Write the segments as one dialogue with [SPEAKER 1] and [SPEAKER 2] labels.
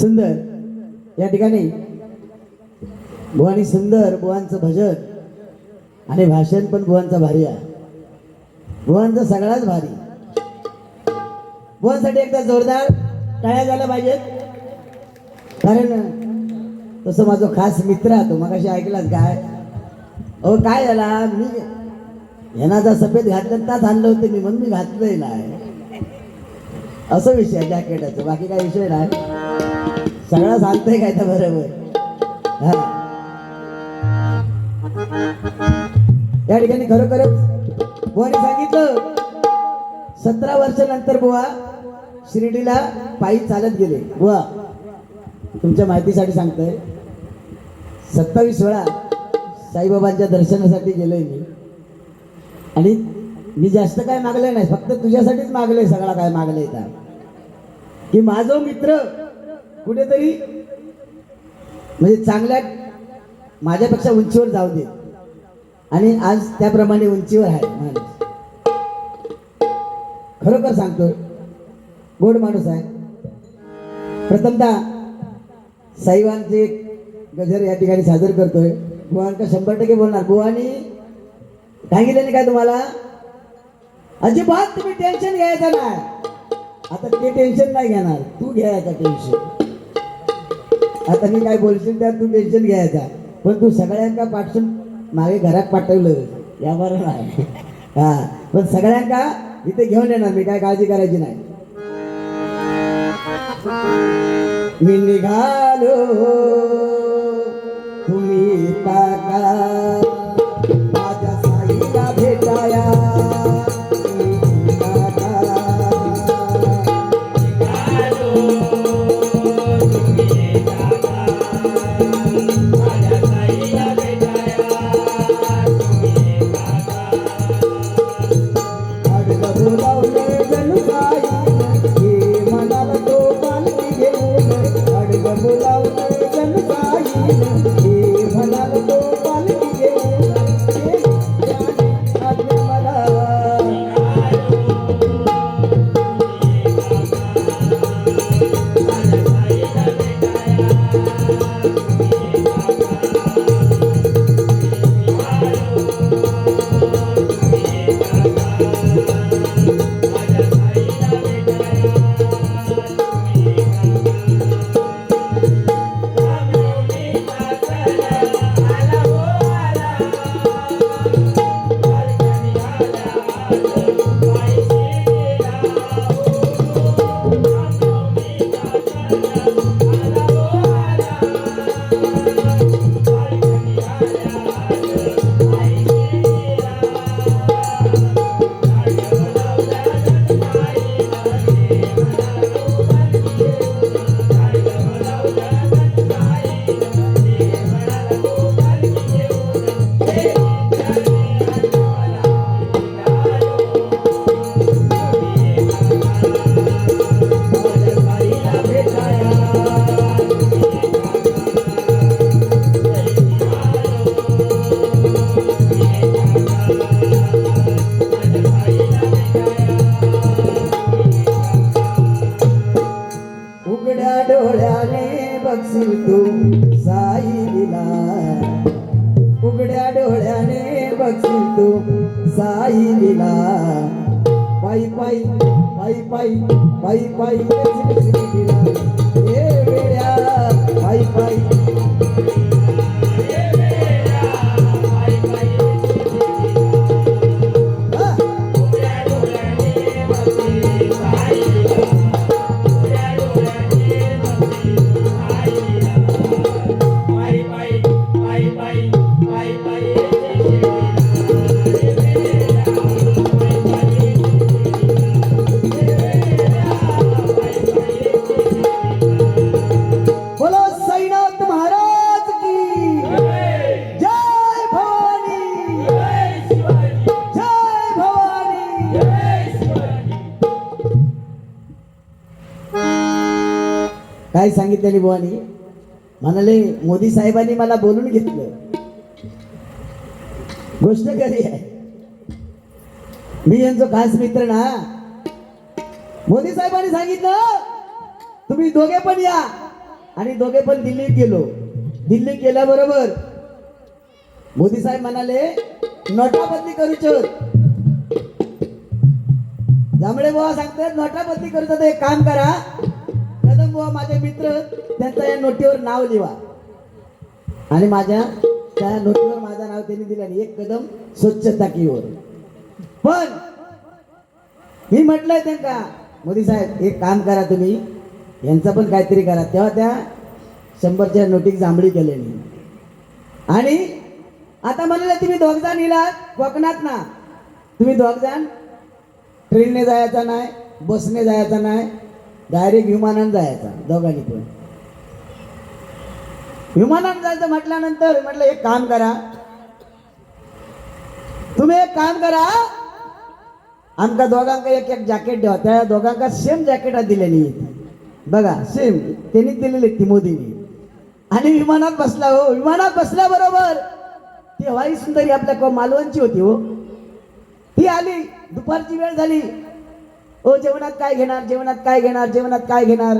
[SPEAKER 1] सुंदर या ठिकाणी बुवानी सुंदर बुवांचं भजन आणि भाषण पण बुवांचं भारी आहे. बुवांचं सगळाच भारी. बुवांसाठी एकदा जोरदार टाळ्या झाल्या पाहिजेत. कारण तसं माझा खास मित्र आहे तो. मगाशी ऐकलाच काय अहो काय झाला मी यांना जर सफेद घातलं ताच आणलं होतं मी म्हणून मी घातलंय नाही असं विषय जॅकेटाचं. बाकी काय विषय नाही. सगळं सांगतंय काय तर बरोबर. हा या ठिकाणी खरोखरच बुवाने सांगितलं 17 वर्षानंतर बुवा शिर्डीला पायी चालत गेले. बुवा तुमच्या माहितीसाठी सांगतोय 27 वेळा साईबाबांच्या दर्शनासाठी गेलोय मी. आणि मी जास्त काय मागले नाही, फक्त तुझ्यासाठीच मागले. सगळा काय मागले का की माझा मित्र कुठेतरी म्हणजे चांगल्या माझ्यापेक्षा उंचीवर जाऊ दे. आणि आज त्याप्रमाणे उंचीवर आहे माणूस. खरोखर सांगतोय गोड माणूस आहे. प्रथमतः साईबाबांचे गजर या ठिकाणी सादर करतोय. बुवांका 100% बोलणार. बुवानी सांगितलं नाही काय तुम्हाला अजिबात तुम्ही टेन्शन घ्यायचं नाही. आता ते टेन्शन नाही घेणार, तू घ्यायचा टेन्शन. आता मी काय बोलशील त्यात तू टेन्शन घ्यायचा. पण तू सगळ्यांका पाठवून मागे घरात पाठवलं यावर नाही. हा पण सगळ्यांका इथे घेऊन येणार मी, काय काळजी करायची नाही. मी निघालो तुम्ही काका माझ्या साईला भेटाया. बघशील तू साईला, उघड्या डोळ्याने बघशील तू साईला. पायी पायी पायी पायी पायी पायी हे वेड्या पायी पायी काय सांगितलेली बुवानी म्हणाले मोदी साहेबांनी मला बोलून घेतलं. गोष्ट खरी आहे. मी यांचा खास मित्र ना. मोदी साहेबांनी सांगितलं तुम्ही दोघे पण या, आणि दोघे पण दिल्लीत गेलो. दिल्लीत गेल्याबरोबर मोदी साहेब म्हणाले नोटाबंदी करूचो. जांभळे बुवा सांगतात नोटाबंदी करूच तर एक काम करा, कदम बुवा माझे मित्र त्यांच्या या नोटीवर नाव लिहा, आणि माझ्या त्या नोटीवर माझं नाव त्यांनी दिलं आणि एक कदम स्वच्छता कीवर. पण मी म्हटलंय त्यांना मोदी साहेब एक काम करा तुम्ही यांचं पण काहीतरी करा. तेव्हा त्या 100च्या नोटीक जांभळी केलेली. आणि आता म्हणाले तुम्ही दोघजण इलात कोकणात ना, तुम्ही दोघजण ट्रेनने जायचा नाही, बसने जायचा नाही, डायरेक्ट विमानाने जायचा. दोघांनी पण विमानाने जायचं म्हटल्यानंतर म्हटलं एक काम करा, तुम्ही एक काम करा, आमका दोघांका एक एक जॅकेट द्या. त्या दोघांका सेम जॅकेट दिलेली बघा, सेम त्यांनी दिलेली ती मोदींनी. आणि विमानात बसला. हो विमानात बसल्याबरोबर ती हवाई सुंदरी आपल्या मालवणची होती. हो ती आली, दुपारची वेळ झाली. ओ जेवणात काय घेणार, जेवणात काय घेणार, जेवणात काय घेणार.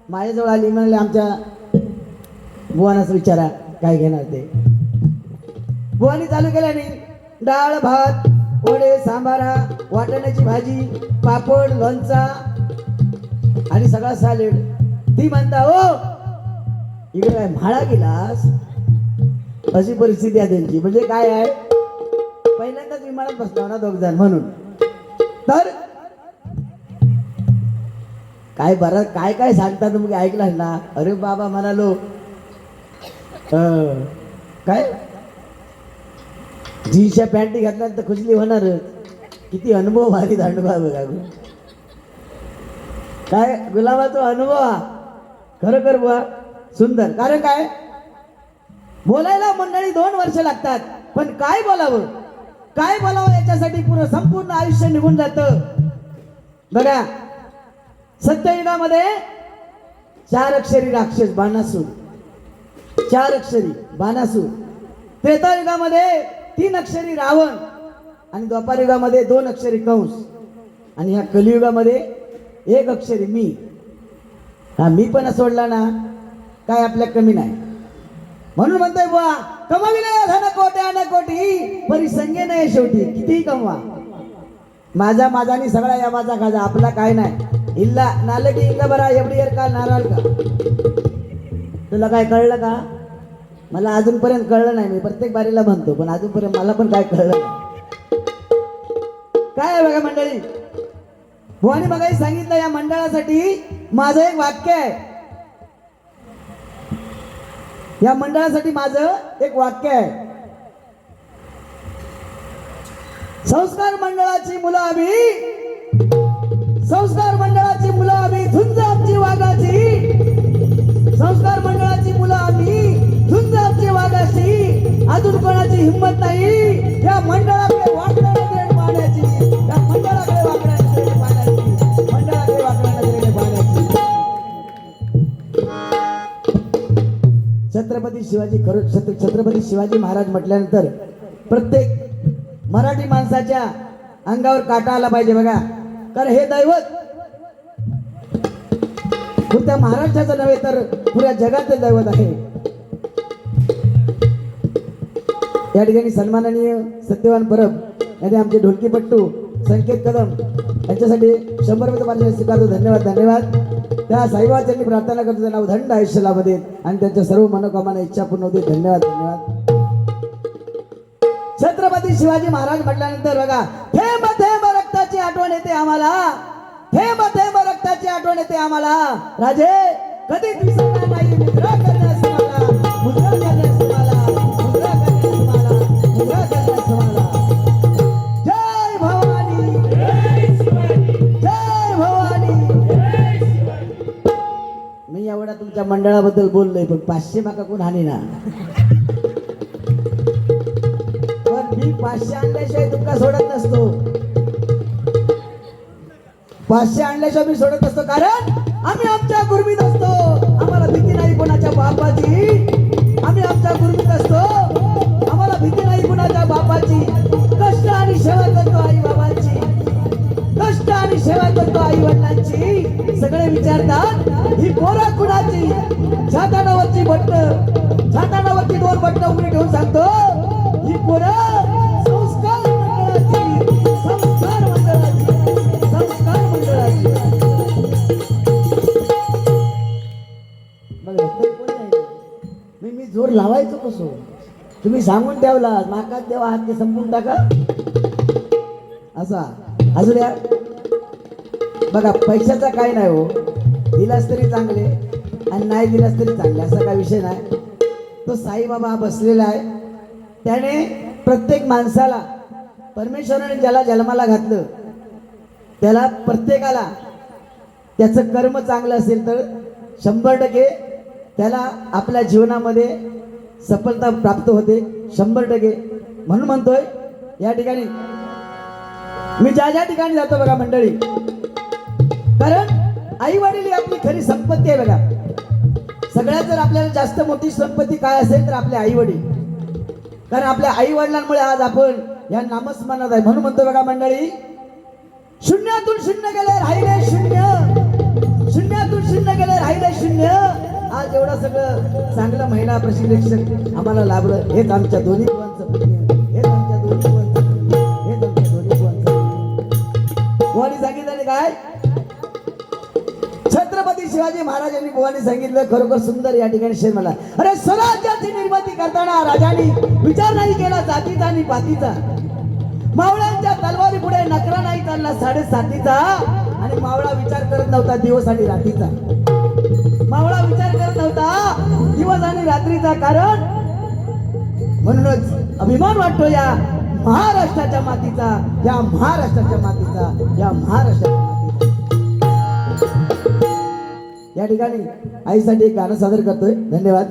[SPEAKER 1] माझ्याजवळ आली, म्हणाले आमच्या बुवानाच विचारा काय घेणार ते. बुवानी चालू केल्याने डाळ भात वडे सांबारा वाटाण्याची भाजी पापड लोणचा आणि सगळा सॅलेड. ती म्हणता ओ इकडे काय म्हाळा गेलास, अशी परिस्थिती आहे त्यांची. म्हणजे काय आहे, पहिल्यांदाच विमानात बसला ना दोघ जण, म्हणून तर काय बरं काय काय सांगतात मग ऐकलास ना. अरे बाबा म्हणालो काय जीन्सच्या पॅन्टी घातल्या तर खुशली होणार. किती अनुभव भारी दांडवा बघा काय गुलाबाचा अनुभव खरोखर बुवा सुंदर. कारण काय बोलायला मंडळी 2 वर्ष लागतात, पण काय बोलावं काय बोलावं याच्यासाठी पूर्ण संपूर्ण आयुष्य निघून जातं. बघा सत्ययुगामध्ये 4 अक्षरी राक्षस बाणासूर, 4 अक्षरी बाणासूर. त्रेतायुगामध्ये 3 अक्षरी रावण, आणि द्वापार युगामध्ये 2 अक्षरी कंस, आणि ह्या कलियुगामध्ये 1 अक्षरी मी. हा मी पण सोडला ना काय आपल्या कमी नाही. म्हणून म्हणतोय बुवा कमाविले धन कोट्या न कोटी परी संगे नाही शेवटी. कितीही कमवा, माझा माझानी सगळा या माझा खाजा, आपला काय नाही. इल्ला नाले की इल्ला बरा एवढी का नाराळ का. तुला काय कळलं का. मला अजूनपर्यंत कळलं नाही. मी प्रत्येक बारीला म्हणतो पण अजूनपर्यंत मला पण काय कळलं नाही. काय आहे बघा मंडळी, बुवाने बघा सांगितलं या मंडळासाठी माझं एक वाक्य आहे. या मंडळासाठी माझं एक वाक्य आहे. संस्कार मंडळाची मुलं आम्ही, संस्कार मंडळाची मुलं आम्ही, झुंज आमची वाघाची. संस्कार मंडळाची मुलं आम्ही, झुंज आमची वाघाची. अजून कोणाची हिंमत नाही या मंडळाकडे वाकड्या नजरेने पाहण्याची, या मंडळाकडे वाकड्या नजरेने पाहण्याची, मंडळाकडे वाकड्या नजरेने पाहण्याची. छत्रपती शिवाजी छत्रपती शिवाजी महाराज म्हटल्यानंतर प्रत्येक मराठी माणसाच्या अंगावर काटा आला पाहिजे बघा. कारण हे दैवत त्या महाराष्ट्राचं नव्हे तर पुऱ्या जगातील दैवत आहे. या ठिकाणी सन्माननीय सत्यवान परब यांनी आमचे ढोलकीपट्टू संकेत कदम यांच्यासाठी 100 रुपये पारितोषिक स्वीकारतो. धन्यवाद धन्यवाद. त्या साईबाबांनी प्रार्थना करतो त्यांना उदंड आयुष्य लाभू देत आणि त्यांच्या सर्व मनोकामना इच्छा पूर्ण होते. धन्यवाद धन्यवाद. छत्रपती शिवाजी महाराज म्हटल्यानंतर बघा थेंब थेंब रक्ताची आठवण येते आम्हाला, थेंब थेंब रक्ताची आठवण येते आम्हाला. राजे कधीच विसरणार नाही मुद्रा करण्यास मला, मुद्रा करण्यास मला, मुद्रा करण्यास मला, मुद्रा करण्यास मला. जय भवानी, जय भवानी. मी एवढा तुमच्या मंडळाबद्दल बोललोय पण 500 माका कोण हानी ना. मी 500 आणल्याशिवाय तुमका सोडत नसतो. 500 आणल्याशिवाय मी सोडत नसतो. कारण आम्ही आमच्या गुरमीत असतो. आम्हाला भीती नाही कोणाच्या बापाची. आम्ही आमच्या गुरमीत असतो. आम्हाला भीती नाही कोणाच्या बापाची. कष्ट आणि सेवा करतो आई बाबांची, कष्ट आणि सेवा करतो आई वडिलांची. छाताडावरची दोन बट्ट उघडी ठेवून सांगतो ही पोरं संस्कार मंडळाची बघा, इथं कोण नाही. मी जोर लावायचो कसो तुम्ही सांगून ठेवला नाकात देवा हात ते संपून टाका असा असू द्या. बघा पैशाचा काय नाही हो, दिलास तरी चांगले आणि नाही दिलास तरी चांगले असा काय विषय नाही. तो साईबाबा बसलेला आहे, त्याने प्रत्येक माणसाला परमेश्वराने ज्याला जन्माला घातलं त्याला प्रत्येकाला त्याचं कर्म चांगलं असेल तर 100% त्याला आपल्या जीवनामध्ये सफलता प्राप्त होते 100%. म्हणून म्हणतोय या ठिकाणी मी ज्या ठिकाणी जातो बघा मंडळी, कारण आई वडील ही आपली खरी संपत्ती आहे बघा. सगळ्यात जर आपल्याला जास्त मोठी संपत्ती काय असेल तर आपले आई वडील, कारण आपल्या आई वडिलांमुळे आज आपण या नामस्मरणात आहे. म्हणून म्हणतो बघा मंडळी, शून्यातून शून्य गेले राहिले शून्य, शून्यातून शून्य गेले राहिले शून्य. आज एवढं सगळं चांगलं महिला प्रशिक्षक आम्हाला लाभलं, हेच आमच्या दोन्ही बुवांचं पुण्य, हेच आमच्या दोन्ही बुवांचं पुण्य, हेच आमच्या दोन्ही बुवांचं पुण्य. बुवांनी सांगितलं काय, छत्रपती शिवाजी महाराजांनी बुवांनी सांगितलं खरोखर सुंदर या ठिकाणी शेर मला. अरे स्वराज्याची निर्मिती करताना राजांनी विचार नाही केला जातीचा आणि पातीचा, मावळ्यांच्या तलवारी पुढे नकरा नाही चालला 7.5चा, आणि मावळा विचार करत नव्हता दिवस आणि रात्रीचा, मावळा विचार करत नव्हता दिवस आणि रात्रीचा. कारण म्हणूनच अभिमान वाटतो या महाराष्ट्राच्या मातीचा, या महाराष्ट्राच्या मातीचा, या महाराष्ट्राच्या मातीचा. या ठिकाणी आईसाठी एक गाणं सादर करतोय. धन्यवाद.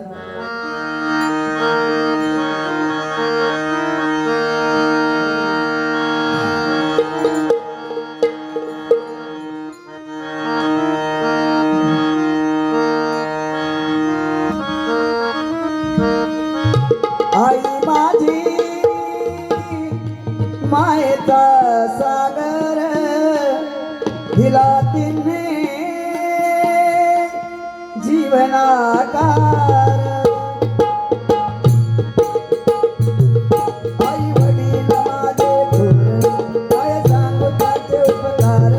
[SPEAKER 1] आई माझी मायेचा सागर दिला तिने जीवनाकार, आई वडील माझे थोर काय सांगू त्याचे उपकार,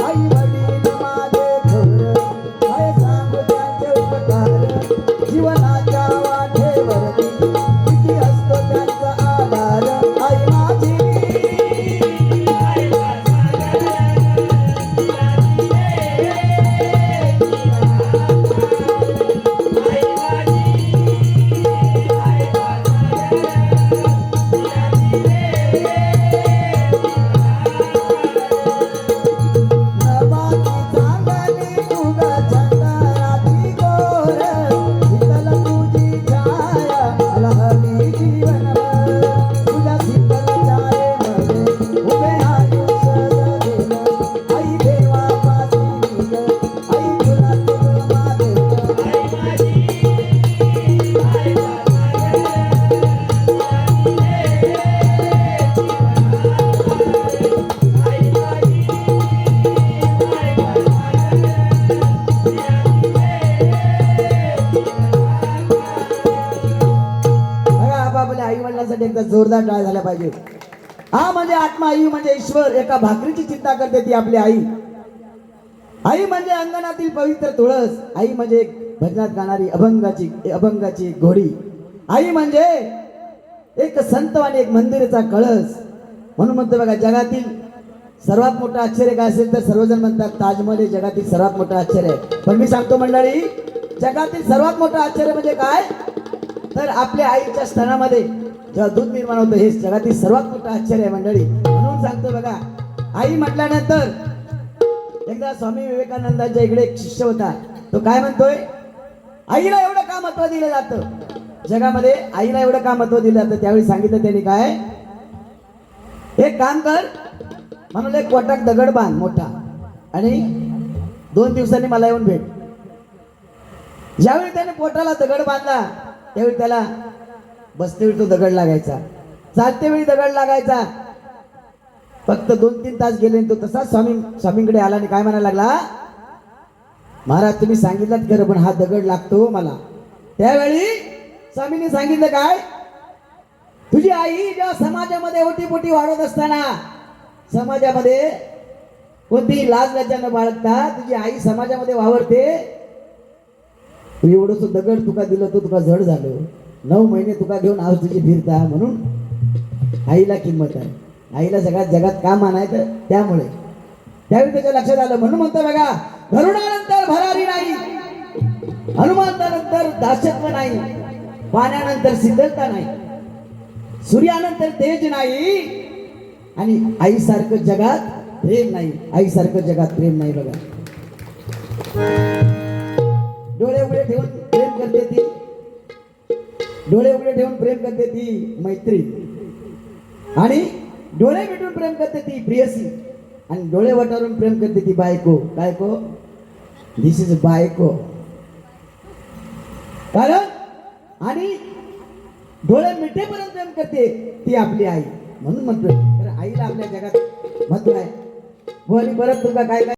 [SPEAKER 1] आई वडील माझे थोर काय सांगू त्याचे उपकार. जीवनाच्या वाटेवरती किती असतो त्यांचा आधार. आई माझी एकदा जोरदार टाळ झाला पाहिजे. हा म्हणजे आत्मा, आई म्हणजे ईश्वर. एका भाकरीची चिंता करते ती आपली आई. आई म्हणजे अंगणातील पवित्र तुळस, आई म्हणजे भजनात गाणारी अभंगाची घोडी, आई म्हणजे एक संत आणि एक मंदिराचा कळस. म्हणून म्हणतो बघा, जगातील सर्वात मोठं आश्चर्य काय असेल तर सर्वजण म्हणतात ताजमहल हे जगातील सर्वात मोठं आश्चर्य आहे. पण मी सांगतो मंडळी, जगातील सर्वात मोठं आश्चर्य म्हणजे काय तर आपल्या आईच्या स्तनामध्ये जेव्हा दूध निर्माण होतं, हे जगातील सर्वात मोठं आश्चर्य आहे मंडळी. म्हणून सांगतो बघा, आई म्हटल्यानंतर एकदा स्वामी विवेकानंदांच्या इकडे एक शिष्य होता. तो काय म्हणतोय, आईला एवढं का महत्व दिलं जातं जगामध्ये, आईला एवढं का महत्व दिलं जातं. त्यावेळी सांगितलं त्यांनी काय, एक काम कर म्हणून, एक कोटाक दगड बांध मोठा आणि 2 दिवसांनी मला येऊन भेट. ज्यावेळी त्याने पोटाला दगड बांधला त्यावेळी त्याला बसते वेळी तो दगड लागायचा, चालते वेळी दगड लागायचा. फक्त 2-3 तास गेले तो तसाच स्वामींकडे आला आणि काय म्हणायला लागला, महाराज तुम्ही सांगितलं खरं, पण हा दगड लागतो हो मला. त्यावेळी स्वामींनी सांगितलं काय, तुझी आई जेव्हा समाजामध्ये ओटीपोटी वाढत असताना, समाजामध्ये कोणतीही लाज लज्जा न बाळगता तुझी आई समाजामध्ये वावरते. तू एवढंच दगड तुका दिलं तो तुका जड झालं. 9 महिने तुका घेऊन आज तुझी फिरता, म्हणून आईला किंमत आहे. आईला सगळ्यात जगात का मानायचं, त्यामुळे त्यावेळी त्याच्या लक्षात आलं. म्हणून म्हणतो बघा, गरुडानंतर भरारी नाही, हनुमंतानंतर दासत्व नाही, पाण्यानंतर शीतलता नाही, सूर्यानंतर तेज नाही, आणि आईसारखं जगात प्रेम नाही. आईसारखं जगात प्रेम नाही. बघा, डोळे उघडे ठेवून प्रेम करते ती, डोळे उघडे ठेवून प्रेम करते ती मैत्री, आणि डोळे मिटून प्रेम करते ती प्रियसी, आणि डोळे वटारून प्रेम करते ती बायको. बायको, दिस इज बायको. कारण आणि डोळे मिटेपर्यंत प्रेम करते ती आपली आई. म्हणून म्हणतोय, तर आईला आपल्या जगात महत्व आहे. हो, आणि परत तुमका काय काय